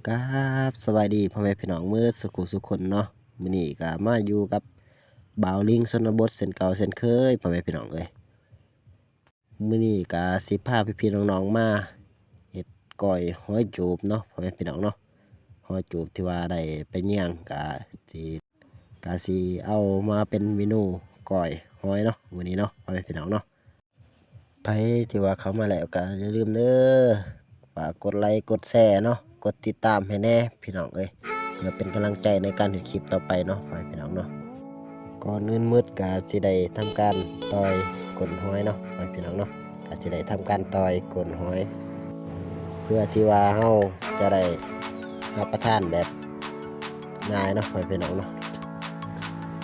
ครับสวัสดีพ่อแม่พี่น้องมื้อสุขุสุขคนเนาะมื้อนี้ก็มาอยู่กับบ่าวลิงชนบทเช่นเก่าเช่นเคยพ่อแม่พี่น้องเอ้ยมื้อนี้ก็สิพาพี่ๆน้องๆมาเฮ็ดก้อยหอยจูบเนาะพ่อแม่พี่น้องเนาะหอยจูบที่ว่าได้ไปเยี่ยงก็สิเอามาเป็นเมนูก้อยหอยเนาะมื้อนี้เนาะพ่อแม่พี่น้องเนาะไผที่ว่าเข้ามาแล้วก็อย่าลืมเด้อฝากกดไลค์กดแชร์เนาะกดติดตามให้แน่พี่น้องเอ้ยเพื่อเป็นกำลังใจในการเฮ็ดคลิปต่อไปเนาะพ่อแม่พี่น้องเนาะก่อนอื่นมืดก็สิได้ทำการต่อยก้นหอยเนาะพ่อแม่พี่น้องเนาะก็สิได้ทำการต่อยก้นหอยเพื่อที่ว่าเฮาจะได้รับประทานแบบง่ายเนาะพ่อแม่พี่น้องเนาะ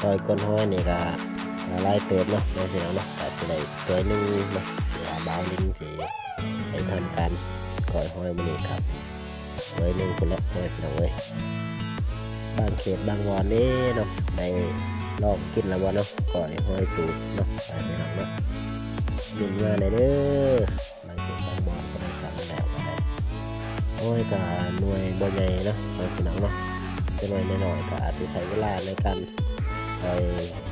ต่อยก้นหอยนี่ก็หลายเติบเนาะพ่อแม่พี่น้องเนาะก็สิได้ถ้วยนึงเนาะเดี๋ยวบ่าวลิงสิได้ทำการก้อยหอยมื้อนี้ครับถ้วยนึงพุ่นแหละพ่อแม่พี่น้องเอ้ยบางเขตบางวอนเด้เนาะได้ลองกินแล้วบ่เนาะก้อยหอยจูบเนาะไปพี่น้องเนาะลุ้นมาได้เด้อบางเขตบางวอนก็ได้ทำแล้วก็ได้โอ้ยก็หน่วยบ่ใหญ่เนาะพ่อแม่พี่น้องเนาะจะหน่วยน้อยๆก็อาจสิใช้เวลาในการต่อย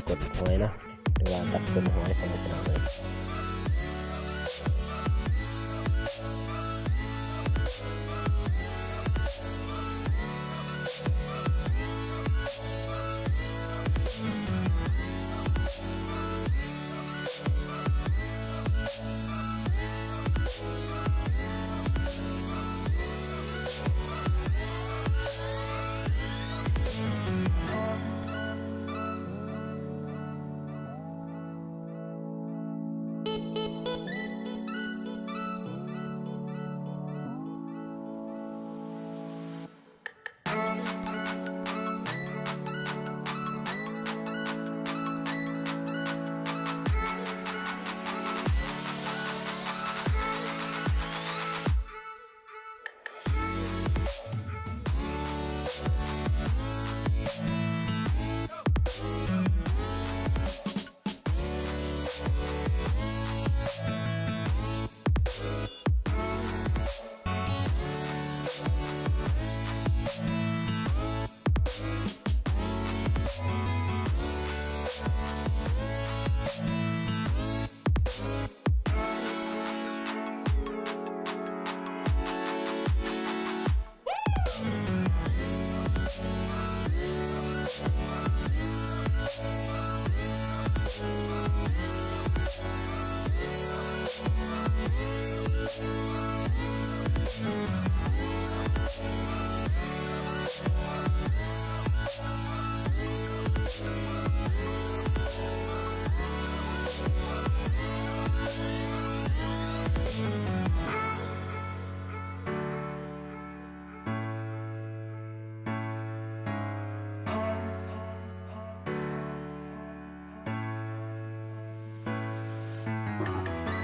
ก้นหอยเนาะหรือว่าตัดก้นหอยพ่อแม่พี่น้องเอ้ย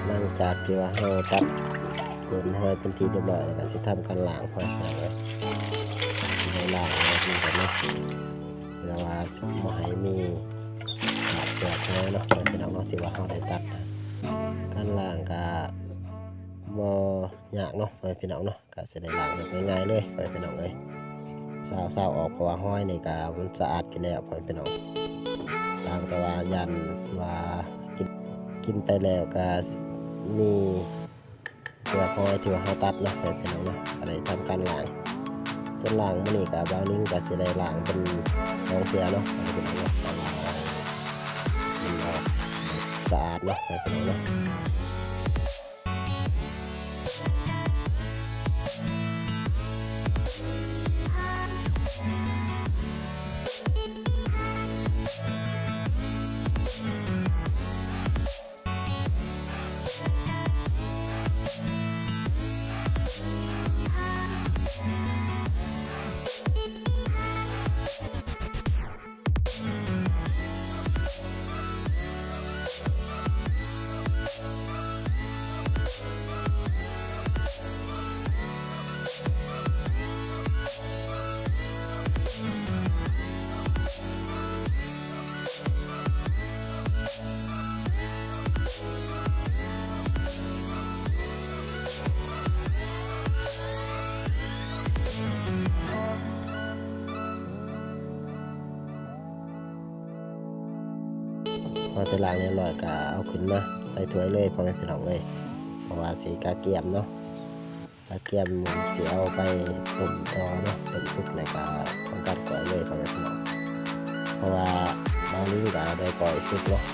หลังจากที่ว่าเฮาตัดก้นหอยเป็นที่เรียบร้อยแล้วก็สิทำการล้างพ่อแม่พี่น้องเอ้ยล้างนี่ก็เนาะเพื่อว่าบ่ให้มีเปลือกหอยเนาะพ่อแม่พี่น้องเนาะที่ว่าเฮาได้ตัดการล้างก็บ่ยากเนาะพ่อแม่พี่น้องเนาะก็สิได้ล้างแบบง่ายๆเลยพ่อแม่พี่น้องเอ้ยซาวๆออกเพราะว่าหอยนี่ก็มันสะอาดอยู่แล้วพ่อแม่พี่น้องล้างแต่ว่ายันว่ากินไปแล้วก็มีเปลือกหอยที่ว่าเฮาตัดเนาะพ่อแม่พี่น้องเนาะก็ได้ทำการล้างส่วนล้างมื้อนี้ก็บ่าวลิงก็สิได้ล้างเป็น2เทื่อเนาะพ่อแม่พี่น้องเนาะล้างมันออกสะอาดเนาะพ่อแม่พี่น้องเนาะ อแต่ล้างเรียบร้อยก็เอาขึ้นมาใส่ถ้วยเลยพ่อแม่พี่น้องเอ้ยเพราะว่าสิกาเกียมเนาะกาเกียมสิเอาไปต้มต่อเนาะต้มสุกแล้วก็ทำการก่อยเลยพ่อแม่พี่น้องเพราะว่าบางมื้อก็ได้ก่อยสุกเนาะ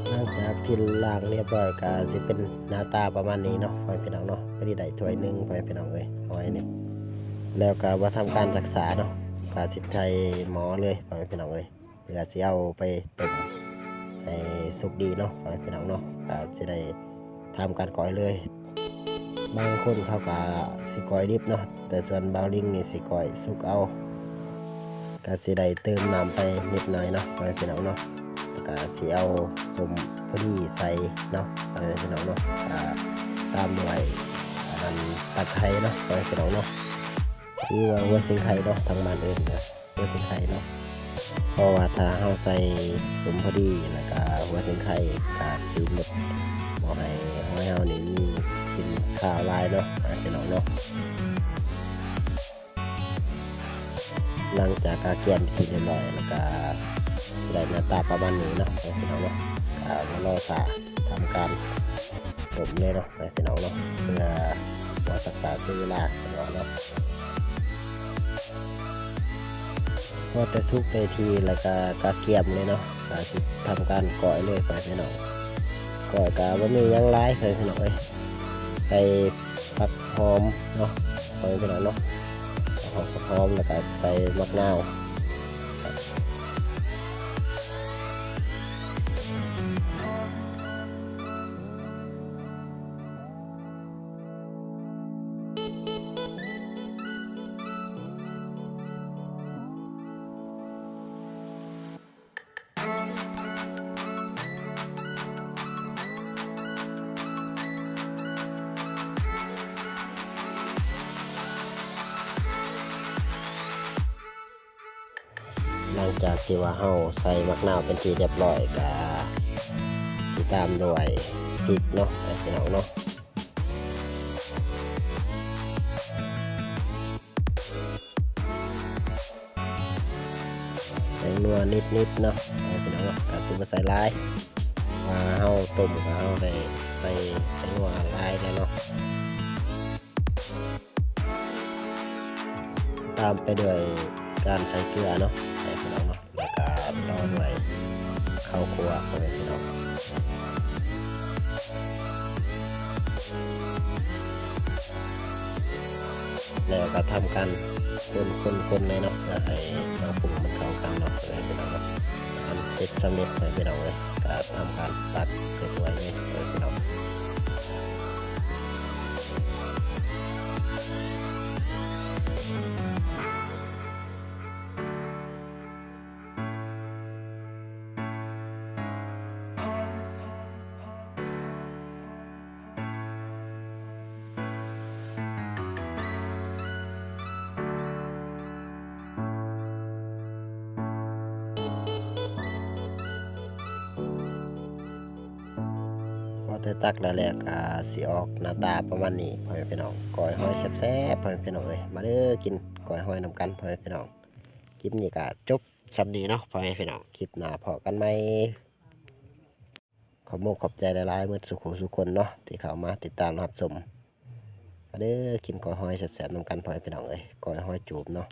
หลังจากที่ล้างเรียบร้อยก็สิเป็นหน้าตาประมาณนี้เนาะพ่อแม่พี่น้องเนาะก็ได้ถ้วยนึงพ่อแม่พี่น้องเอ้ยหอยนี่แล้วก็ว่าทำการรักษาเนาะก็สิให้หมอเลยพ่อแม่พี่น้องเอ้ยเพื่อสิเอาไปต้มให้สุกดีเนาะพ่อแม่พี่น้องเนาะก็สิได้ทำการก่อยเลยบางคนเขาก็สิก่อยดิบเนาะแต่ส่วนบาวลิงนี่สิก่อยสุกเอาก็สิได้เติมน้ำไปนิดหน่อยเนาะพ่อแม่พี่น้องเนาะก็สิเอาสมพอดีใส่เนาะพี่น้องเนาะตามด้วยตะไคร้เนาะพี่น้องเนาะคือว่าหัวสิงไข่เนาะทางบ้านเอิ้นนะหัวสิงไข่เนาะเพราะว่าถ้าเฮาใส่สมพอดีแล้วก็หัวสิงไข่ก็สิหมดบ่ให้หอยเฮานี่มีกินข้าวหลายเนาะพี่น้องเนาะหลังจากกาเกียมที่เรียบร้อยแล้วก็ได้หน้าตาประมาณนี้เนาะพี่น้องเนาะมารอสาทำการต้มเลยเนาะพี่น้องเนาะเพื่อว่ารักษาเวลาเนาะพอจะทุกได้ทีแล้วก็กาเกียมเลยเนาะก็สิทำการก่อยเลยพี่น้องก่อยก็บ่มีหยังหลายพี่น้องเอ้ยใส่ผักหอมเนาะพี่น้องเนาะผักหอมแล้วก็ใส่มะนาวหลังจากที่ว่าเฮาใส่มะนาวเป็นที่เรียบร้อยก็สิตามด้วยพริกเนาะพี่น้องเนาะใส่นัวนิดๆเนาะพี่น้องเนาะก็สิบ่ใส่หลายว่าเฮาต้มก็เฮาได้ใส่นัวหลายแล้วเนาะตามไปด้วยการใส่เกลือเนาะพี่น้องเนาะแล้วก็ต่อด้วยข้าวคั่วพี่น้องแล้วก็ทำกันคนเลยเนาะให้น้ำปรุงมันเข้ากันเนาะพี่น้องเนาะอันเสร็จสำเร็จพี่น้องเลยก็ทำการตักใส่ถ้วยเลยพี่น้องแต่ตักแล้วแหละก็สิออกหน้าตาประมาณนี้พ่อแม่พี่น้องก้อยหอยแซ่บๆพ่อแม่พี่น้องเอ้ยมาเด้อกิน ก้อยหอยนำกันพ่อแม่พี่น้องคลิปนี้ก็จบส่ำนี้เนาะพ่อแม่พี่น้องคลิปหน้าพอกันใหม่ขอบใจหลายๆเบิดสุขสุขคนเนาะที่เข้ามาติดตามรับชมมาเด้อกินก้อยหอยแซ่บๆนำกันพ่อแม่พี่น้องเอ้ยก้อยหอยจูบเนาะ